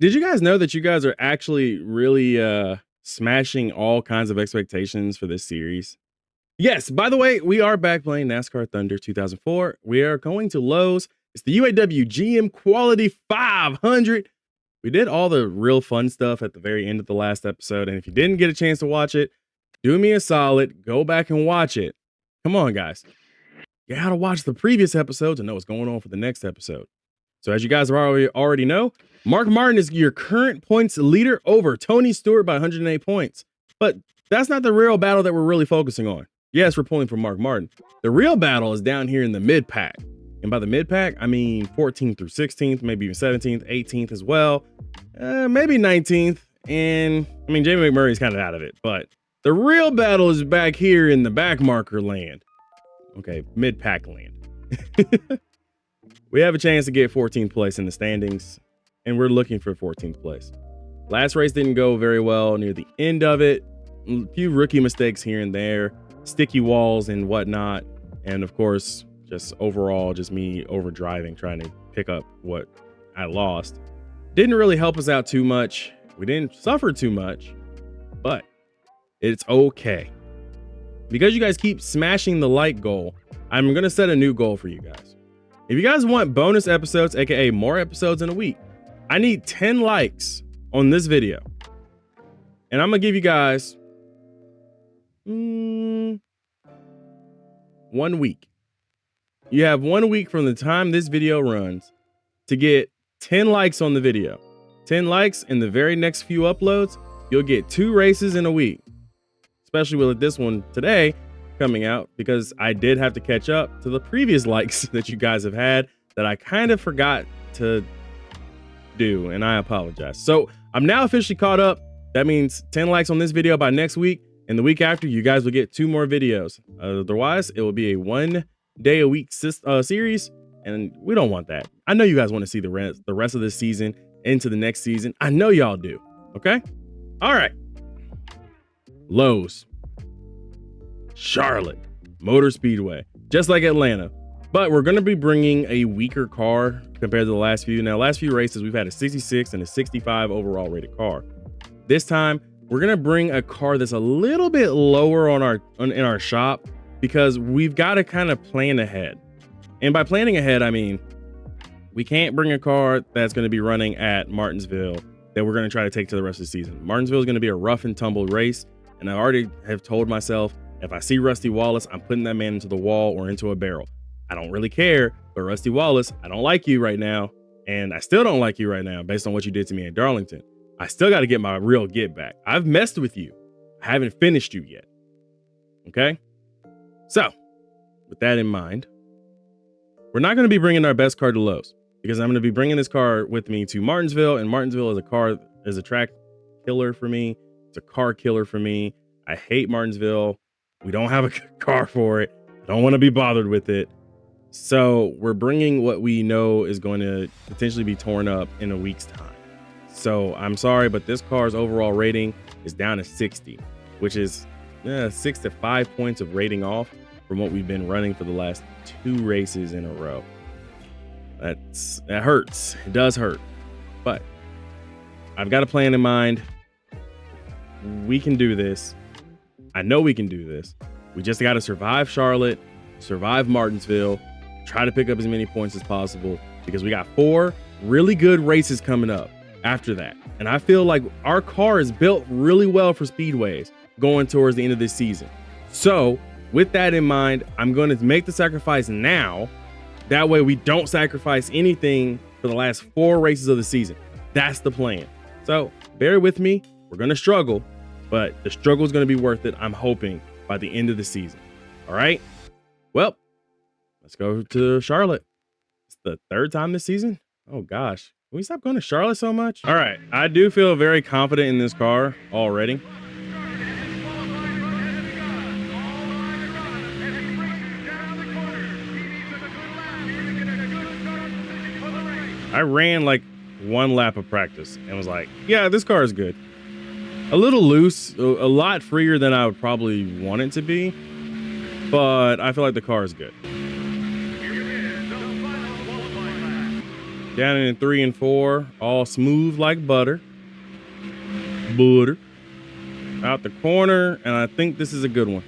Did you guys know that you guys are actually really smashing all kinds of expectations for this series? Yes, by the way, we are back playing NASCAR Thunder 2004. We are going to Lowe's. It's the UAW GM Quality 500. We did all the real fun stuff at the very end of the last episode. And if you didn't get a chance to watch it, do me a solid. Go back and watch it. Come on, guys. You got to watch the previous episode to know what's going on for the next episode. So as you guys already know, Mark Martin is your current points leader over Tony Stewart by 108 points. But that's not the real battle that we're really focusing on. Yes, we're pulling from Mark Martin. The real battle is down here in the mid pack. And by the mid pack, I mean 14th through 16th, maybe even 17th, 18th as well, maybe 19th. And I mean, Jamie McMurray's kind of out of it, but the real battle is back here in the back marker land. Okay, mid pack land. We have a chance to get 14th place in the standings, and we're looking for 14th place. Last race didn't go very well near the end of it. A few rookie mistakes here and there, sticky walls and whatnot. And of course, just overall, just me overdriving, trying to pick up what I lost. Didn't really help us out too much. We didn't suffer too much, but it's okay. Because you guys keep smashing the like goal, I'm going to set a new goal for you guys. If you guys want bonus episodes, aka more episodes in a week, I need 10 likes on this video. And I'm going to give you guys 1 week. You have 1 week from the time this video runs to get 10 likes on the video. 10 likes in the very next few uploads, you'll get 2 races in a week. Especially with this one today coming out, because I did have to catch up to the previous likes that you guys have had that I kind of forgot to do, and I apologize. So I'm now officially caught up. That means 10 likes on this video by next week, and the week after you guys will get 2 more videos. Otherwise, it will be a 1 day a week series, and we don't want that. I know you guys want to see the rest of this season into the next season. I know y'all do. Okay. All right. Lowe's, Charlotte Motor Speedway, just like Atlanta, but we're going to be bringing a weaker car compared to the last few. Now, last few races, we've had a 66 and a 65 overall rated car. This time, we're going to bring a car that's a little bit lower in our shop, because we've got to kind of plan ahead. And by planning ahead, I mean, we can't bring a car that's going to be running at Martinsville that we're going to try to take to the rest of the season. Martinsville is going to be a rough and tumble race. And I already have told myself, if I see Rusty Wallace, I'm putting that man into the wall or into a barrel. I don't really care, but Rusty Wallace, I don't like you right now. And I still don't like you right now based on what you did to me at Darlington. I still got to get my real get back. I've messed with you. I haven't finished you yet. Okay? So, with that in mind, we're not going to be bringing our best car to Lowe's, because I'm going to be bringing this car with me to Martinsville, and Martinsville is a track killer for me. It's a car killer for me. I hate Martinsville. We don't have a car for it. I don't want to be bothered with it. So we're bringing what we know is going to potentially be torn up in a week's time. So I'm sorry, but this car's overall rating is down to 60, which is 6 to 5 points of rating off from what we've been running for the last 2 races in a row. That hurts. It does hurt. But I've got a plan in mind. We can do this. I know we can do this. We just got to survive Charlotte, survive Martinsville, try to pick up as many points as possible, because we got 4 really good races coming up after that. And I feel like our car is built really well for speedways going towards the end of this season. So with that in mind, I'm going to make the sacrifice now. That way we don't sacrifice anything for the last 4 races of the season. That's the plan. So bear with me. We're going to struggle, but the struggle is going to be worth it, I'm hoping, by the end of the season. All right? Well, let's go to Charlotte. It's the 3rd time this season. Oh, gosh. Can we stop going to Charlotte so much? All right. I do feel very confident in this car already. I ran like 1 lap of practice and was like, yeah, this car is good. A little loose, a lot freer than I would probably want it to be, but I feel like the car is good. Down in 3 and 4, all smooth like butter. Butter. Out the corner, and I think this is a good one.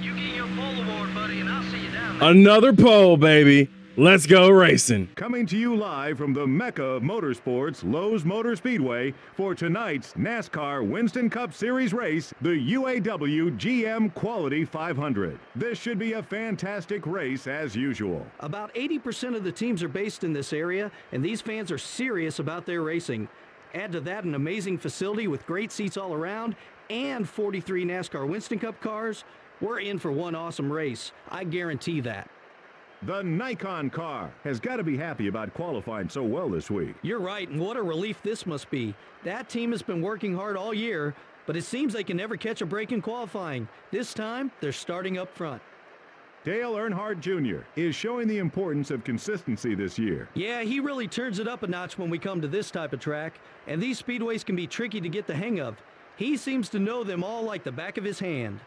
You get your pole award, buddy, and I'll see you down there. Another pole, baby. Let's go racing. Coming to you live from the Mecca of Motorsports, Lowe's Motor Speedway, for tonight's NASCAR Winston Cup Series race, the UAW GM Quality 500. This should be a fantastic race as usual. About 80% of the teams are based in this area, and these fans are serious about their racing. Add to that an amazing facility with great seats all around and 43 NASCAR Winston Cup cars. We're in for one awesome race. I guarantee that. The Nikon car has got to be happy about qualifying so well this week. You're right, and what a relief this must be. That team has been working hard all year, but it seems they can never catch a break in qualifying. This time, they're starting up front. Dale Earnhardt Jr. is showing the importance of consistency this year. Yeah, he really turns it up a notch when we come to this type of track, and these speedways can be tricky to get the hang of. He seems to know them all like the back of his hand.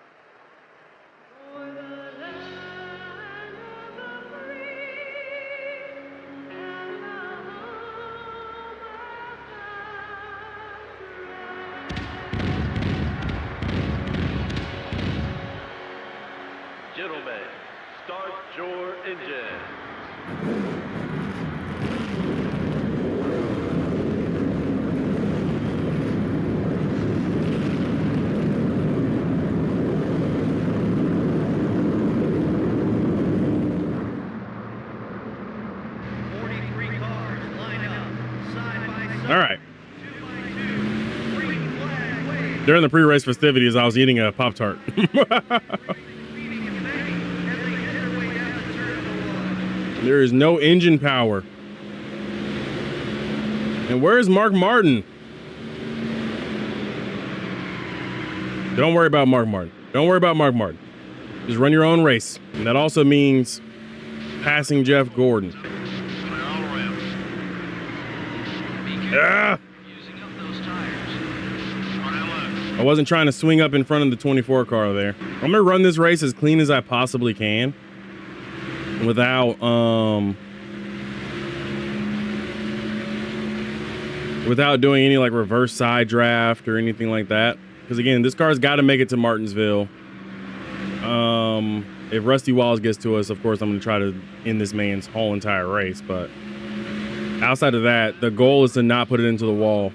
Gentlemen, start your engine. All right. During the pre-race festivities, I was eating a Pop-Tart. There is no engine power. And where's Mark Martin? Don't worry about Mark Martin. Don't worry about Mark Martin. Just run your own race. And that also means passing Jeff Gordon. Ah! I wasn't trying to swing up in front of the 24 car there. I'm going to run this race as clean as I possibly can without doing any like reverse side draft or anything like that. Because again, this car's got to make it to Martinsville. If Rusty Wallace gets to us, of course, I'm going to try to end this man's whole entire race. But outside of that, the goal is to not put it into the wall.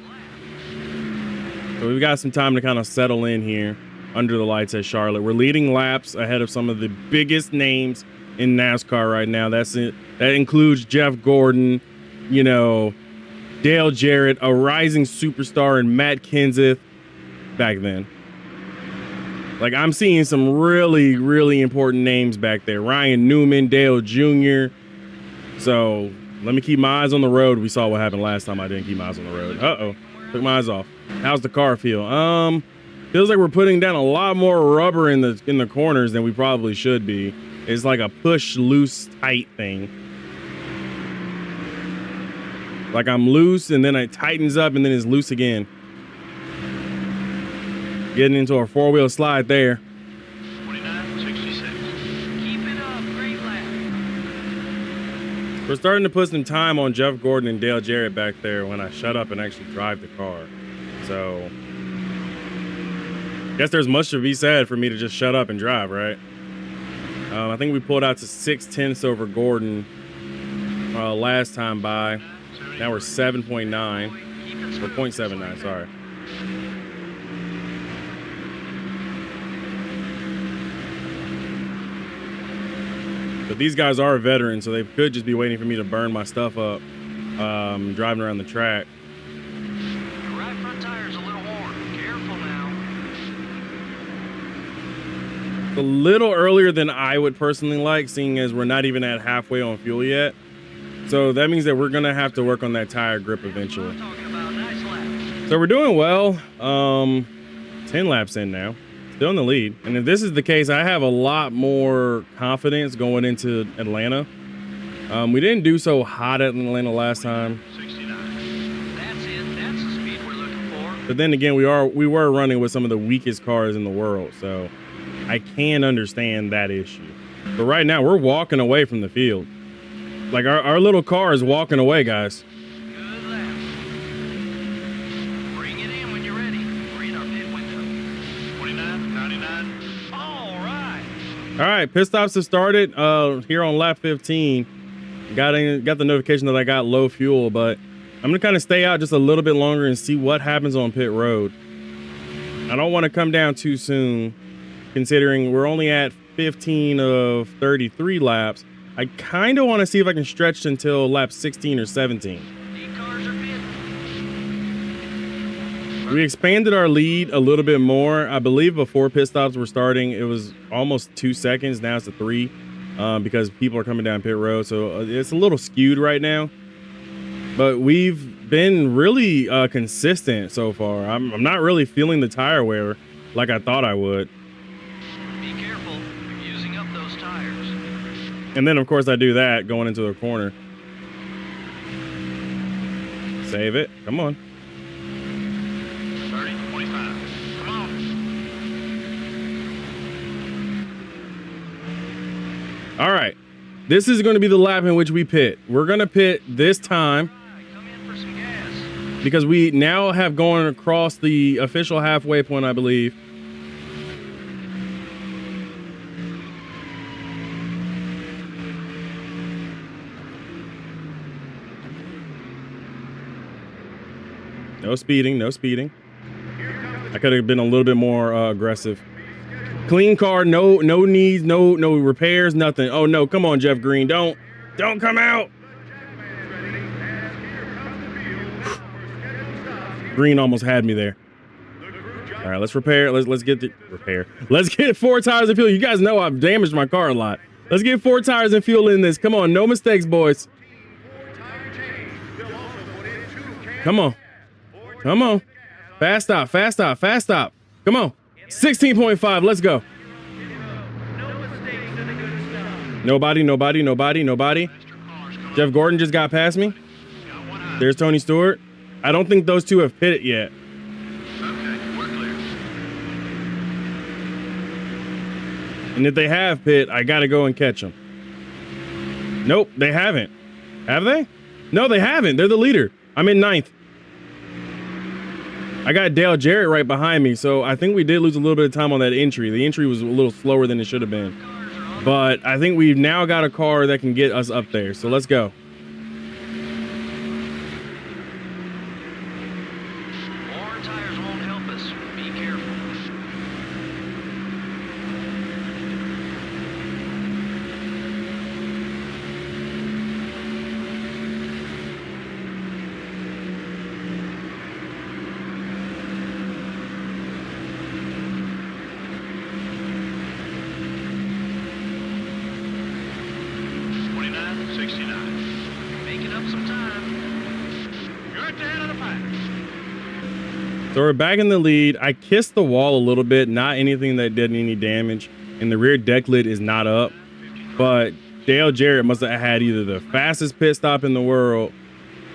So we've got some time to kind of settle in here under the lights at Charlotte. We're leading laps ahead of some of the biggest names in NASCAR right now. That's it. That includes Jeff Gordon, you know, Dale Jarrett, a rising superstar, and Matt Kenseth back then. Like, I'm seeing some really, really important names back there. Ryan Newman, Dale Jr. So let me keep my eyes on the road. We saw what happened last time I didn't keep my eyes on the road. Uh-oh. Took my eyes off. How's the car feel? Feels like we're putting down a lot more rubber in the corners than we probably should be. It's like a push, loose, tight thing. Like I'm loose and then it tightens up and then it's loose again. Getting into a four-wheel slide there. 29.66. Keep it up, great lap. We're starting to put some time on Jeff Gordon and Dale Jarrett back there when I shut up and actually drive the car. So, guess there's much to be said for me to just shut up and drive, right? I think we pulled out to 0.6 over Gordon last time by. Now we're 7.9 or 0.79, sorry. But these guys are veterans, so they could just be waiting for me to burn my stuff up driving around the track. Your right front tire's a little worn. Careful now. It's a little earlier than I would personally like, seeing as we're not even at halfway on fuel yet. So that means that we're going to have to work on that tire grip eventually. So we're doing well. 10 laps in now. Still in the lead. And if this is the case, I have a lot more confidence going into Atlanta. We didn't do so hot at Atlanta last time. 69. That's it. That's the speed we're looking for. But then again, we were running with some of the weakest cars in the world. So I can understand that issue. But right now, we're walking away from the field. Like our little car is walking away, guys. All right, pit stops have started here on lap 15. Got the notification that I got low fuel, but I'm gonna kind of stay out just a little bit longer and see what happens on pit road. I don't want to come down too soon, considering we're only at 15 of 33 laps. I kind of want to see if I can stretch until lap 16 or 17. We expanded our lead a little bit more. I believe before pit stops were starting, it was almost 2 seconds. Now it's a 3 because people are coming down pit road. So it's a little skewed right now. But we've been really consistent so far. I'm not really feeling the tire wear like I thought I would. Be careful, you're using up those tires. And then, of course, I do that going into the corner. Save it. Come on. 30, 25. Come on. All right. This is going to be the lap in which we pit. We're going to pit this time Come in for some gas. because we now have gone across the official halfway point, I believe. No speeding, no speeding. I could have been a little bit more aggressive. Clean car, no needs, no repairs, nothing. Oh no, come on, Jeff Green, don't come out. Green almost had me there. All right, let's repair. Let's get the repair. Let's get 4 tires and fuel. You guys know I've damaged my car a lot. Let's get 4 tires and fuel in this. Come on, no mistakes, boys. Come on. Come on. Fast stop, fast stop, fast stop. Come on. 16.5, let's go. Nobody. Jeff Gordon just got past me. There's Tony Stewart. I don't think those two have pitted yet. Okay, we're clear. And if they have pit, I gotta go and catch them. Nope, they haven't. Have they? No, they haven't. They're the leader. I'm in 9th. I got Dale Jarrett right behind me, so I think we did lose a little bit of time on that entry. The entry was a little slower than it should have been. But I think we've now got a car that can get us up there, so let's go. More tires won't help us. Be careful. Making up some time. You're at the head of the pack. So we're back in the lead. I kissed the wall a little bit, not anything that did any damage. And the rear deck lid is not up. But Dale Jarrett must have had either the fastest pit stop in the world,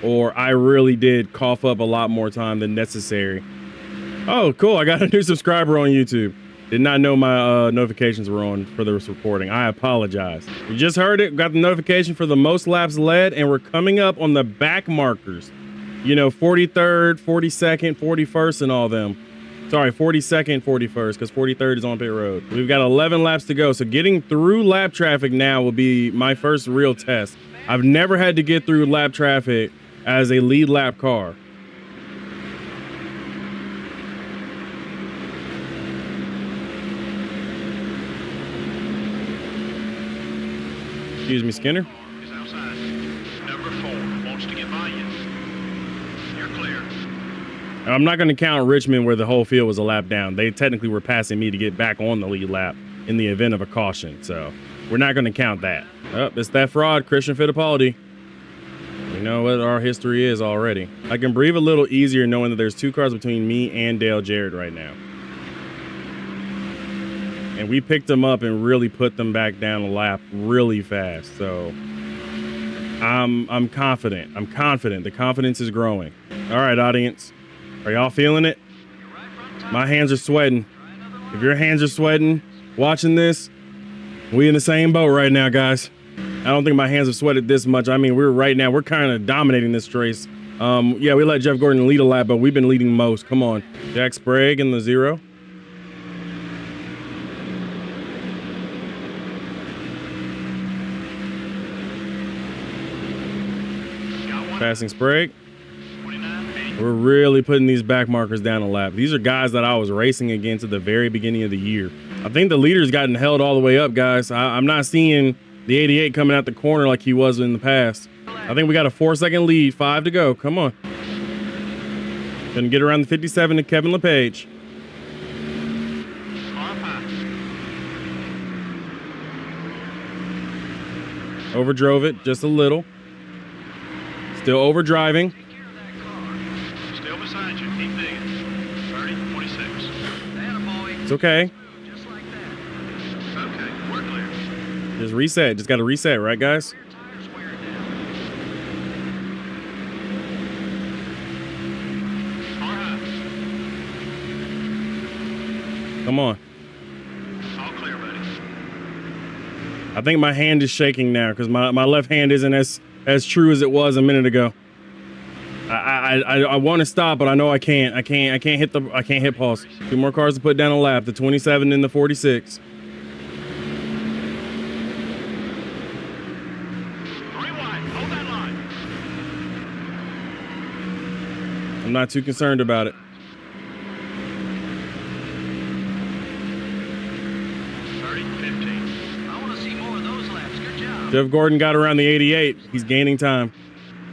or I really did cough up a lot more time than necessary. Oh, cool. I got a new subscriber on YouTube. Did not know my notifications were on for this recording. I apologize. You just heard it. Got the notification for the most laps led, and we're coming up on the back markers. You know, 43rd, 42nd, 41st, and all them. Sorry, 42nd, 41st, because 43rd is on pit road. We've got 11 laps to go, so getting through lap traffic now will be my first real test. I've never had to get through lap traffic as a lead lap car. Excuse me, Skinner. Is outside. Number 4 wants to get by you. You're clear. I'm not going to count Richmond where the whole field was a lap down. They technically were passing me to get back on the lead lap in the event of a caution. So we're not going to count that. Oh, it's that fraud, Christian Fittipaldi. We know what our history is already. I can breathe a little easier knowing that there's 2 cars between me and Dale Jarrett right now. And we picked them up and really put them back down the lap really fast. So I'm confident. I'm confident. The confidence is growing. All right, audience. Are y'all feeling it? My hands are sweating. If your hands are sweating watching this, we in the same boat right now, guys. I don't think my hands have sweated this much. I mean, we're kind of dominating this race. Yeah, we let Jeff Gordon lead a lap, but we've been leading most. Come on. Jack Sprague in the 0. Passing Sprague. We're really putting these back markers down a lap. These are guys that I was racing against at the very beginning of the year. I think the leader's gotten held all the way up, guys. I'm not seeing the 88 coming out the corner like he was in the past. I think we got a 4-second lead, 5 to go. Come on. Gonna get around the 57 to Kevin LePage. Overdrove it just a little. Still overdriving. Still beside you. Keep digging. 30, 26. It's okay. Just like that. Okay, we're clear. Just reset. Just got to reset, right, guys? Tires wearing down. All right. Come on. All clear, buddy. I think my hand is shaking now because my left hand isn't as true as it was a minute ago. I want to stop, but I know I can't. I can't hit pause. 2 more cars to put down a lap. The 27 and the 46. 3 wide. Hold that line. I'm not too concerned about it. 30, 15. I want to see more of those laps. Good job. Jeff Gordon got around the 88. He's gaining time.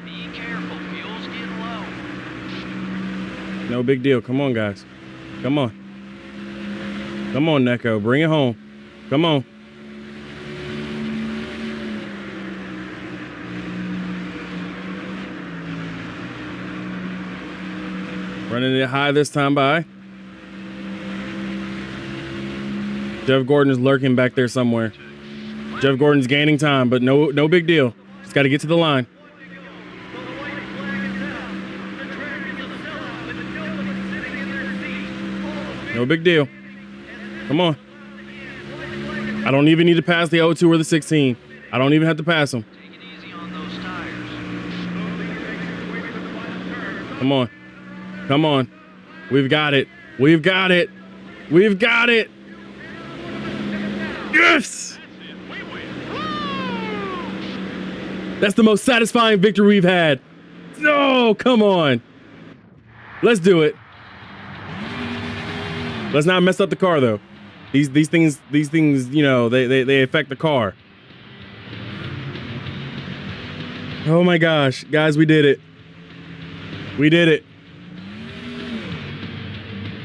Be careful. Fuel's getting low. No big deal. Come on, guys. Come on. Come on, Neko. Bring it home. Come on. Running it high this time by. Jeff Gordon is lurking back there somewhere. Jeff Gordon's gaining time, but no big deal. Just got to get to the line. No big deal. Come on. I don't even need to pass the 02 or the 16. I don't even have to pass them. Take it easy on those tires. Come on. Come on. We've got it. We've got it. We've got it. Yes! That's the most satisfying victory we've had. No, come on. Let's do it. Let's not mess up the car though. These things, you know, they affect the car. Oh my gosh, guys, we did it. We did it.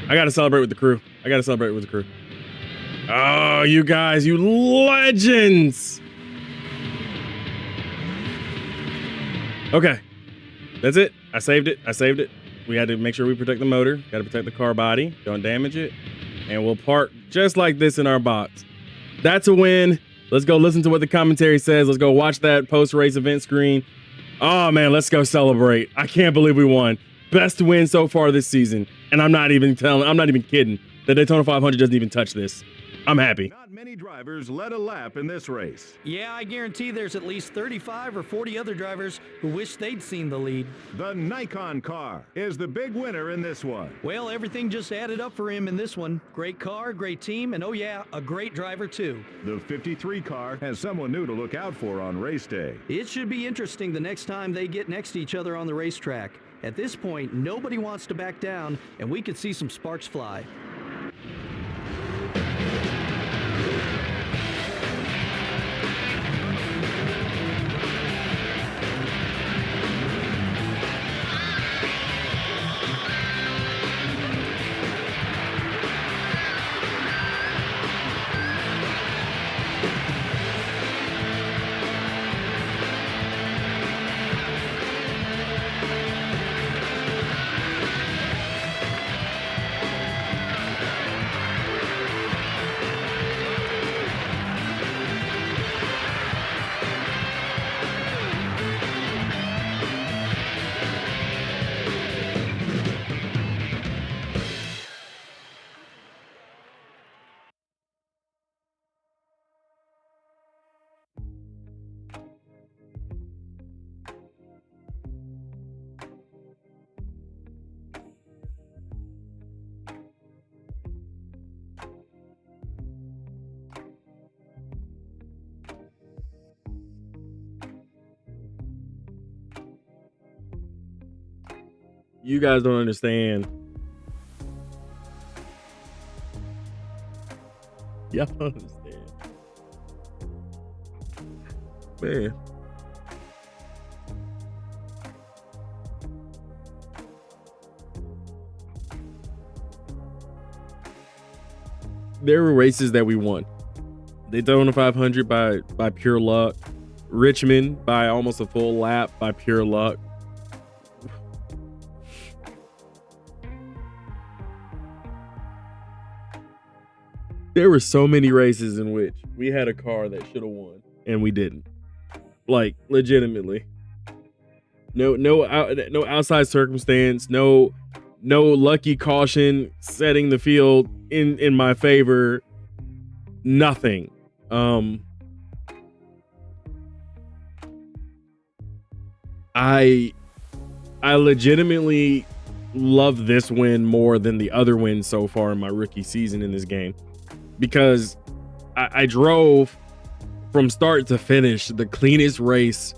I gotta celebrate with the crew. I gotta celebrate with the crew. Oh, you guys, you legends. Okay, that's it. I saved it. I saved it. We had to make sure we protect the motor. Got to protect the car body. Don't damage it. And we'll park just like this in our box. That's a win. Let's go listen to what the commentary says. Let's go watch that post-race event screen. Oh man, let's go celebrate. I can't believe we won. Best win so far this season. And I'm not even kidding. The Daytona 500 doesn't even touch this. I'm happy. Not many drivers led a lap in this race. Yeah, I guarantee there's at least 35 or 40 other drivers who wish they'd seen the lead. The Nikon car is the big winner in this one. Well, everything just added up for him in this one. Great car, great team, and oh yeah, a great driver too. The 53 car has someone new to look out for on race day. It should be interesting the next time they get next to each other on the racetrack. At this point, nobody wants to back down, and we could see some sparks fly. You guys don't understand. Y'all don't understand. Man. There were races that we won. Daytona 500 by pure luck. Richmond by almost a full lap by pure luck. There were so many races in which we had a car that should have won and we didn't. Like, legitimately. No outside circumstance, no lucky caution setting the field in my favor. Nothing. I legitimately love this win more than the other wins so far in my rookie season in this game, because I drove from start to finish the cleanest race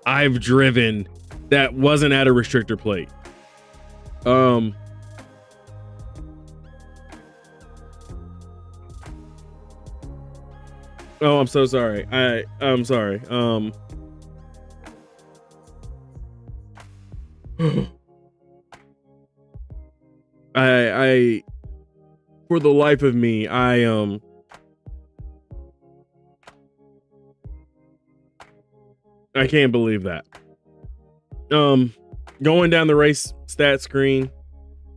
I've driven that wasn't at a restrictor plate. Oh, I'm so sorry. I'm sorry. I for the life of me, I can't believe that. Going down the race stat screen,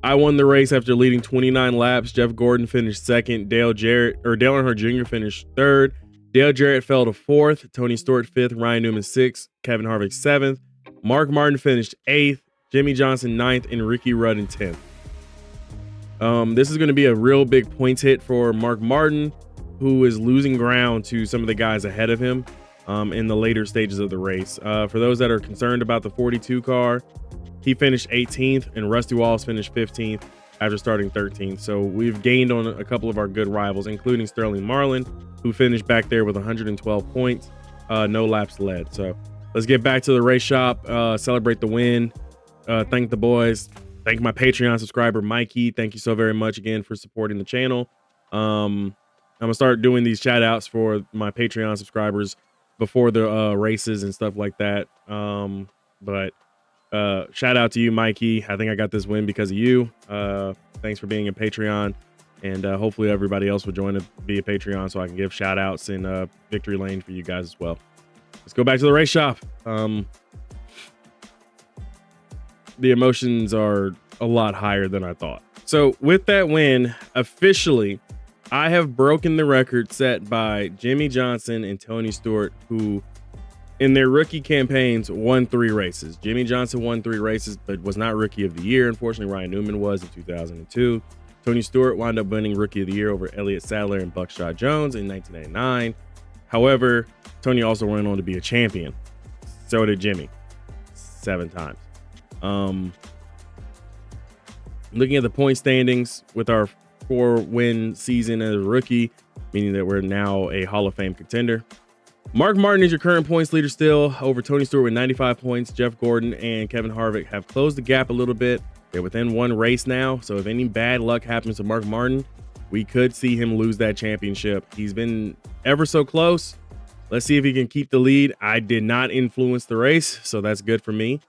I won the race after leading 29 laps. Jeff Gordon finished second. Dale Earnhardt Jr. finished third. Dale Jarrett fell to fourth. Tony Stewart fifth. Ryan Newman sixth. Kevin Harvick seventh. Mark Martin finished eighth. Jimmy Johnson ninth, and Ricky Rudd in 10th. This is going to be a real big points hit for Mark Martin, who is losing ground to some of the guys ahead of him in the later stages of the race. For those that are concerned about the 42 car, he finished 18th, and Rusty Wallace finished 15th after starting 13th. So we've gained on a couple of our good rivals, including Sterling Marlin, who finished back there with 112 points, no laps led. So let's get back to the race shop, celebrate the win, thank the boys, thank my Patreon subscriber, Mikey. Thank you so very much again for supporting the channel. I'm gonna start doing these shout outs for my Patreon subscribers before the races and stuff like that. But shout out to you, Mikey. I think I got this win because of you. Thanks for being a Patreon, and hopefully everybody else will join to be a Patreon so I can give shout outs in victory lane for you guys as well. Let's go back to the race shop. The emotions are a lot higher than I thought. So with that win, officially, I have broken the record set by Jimmy Johnson and Tony Stewart, who in their rookie campaigns won 3 races. Jimmy Johnson won 3 races, but was not Rookie of the Year. Unfortunately, Ryan Newman was in 2002. Tony Stewart wound up winning Rookie of the Year over Elliott Sadler and Buckshot Jones in 1999. However, Tony also went on to be a champion. So did Jimmy, 7 times. Looking at the point standings with our 4-win season as a rookie, meaning that we're now a Hall of Fame contender. Mark Martin is your current points leader still, over Tony Stewart with 95 points. Jeff Gordon and Kevin Harvick have closed the gap a little bit. They're within 1 race now, so if any bad luck happens to Mark Martin, we could see him lose that championship. He's been ever so close. Let's see if he can keep the lead. I did not influence the race, so that's good for me.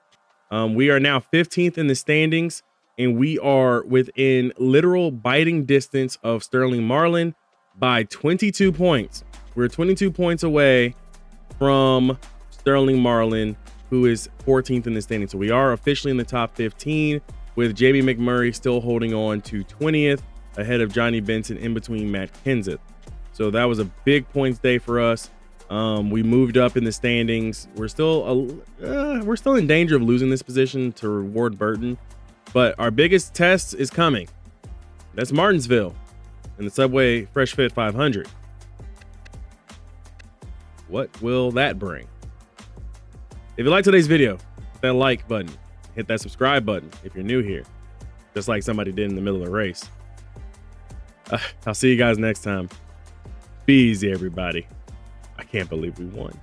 We are now 15th in the standings, and we are within literal biting distance of Sterling Marlin by 22 points. We're 22 points away from Sterling Marlin, who is 14th in the standings. So we are officially in the top 15, with Jamie McMurray still holding on to 20th, ahead of Johnny Benson, in between Matt Kenseth. So that was a big points day for us. We moved up in the standings. We're still in danger of losing this position to Ward Burton, but our biggest test is coming. That's Martinsville in the Subway Fresh Fit 500. What will that bring? If you like today's video, hit that like button, hit that subscribe button if you're new here, just like somebody did in the middle of the race. I'll see you guys next time. Be easy, everybody. I can't believe we won.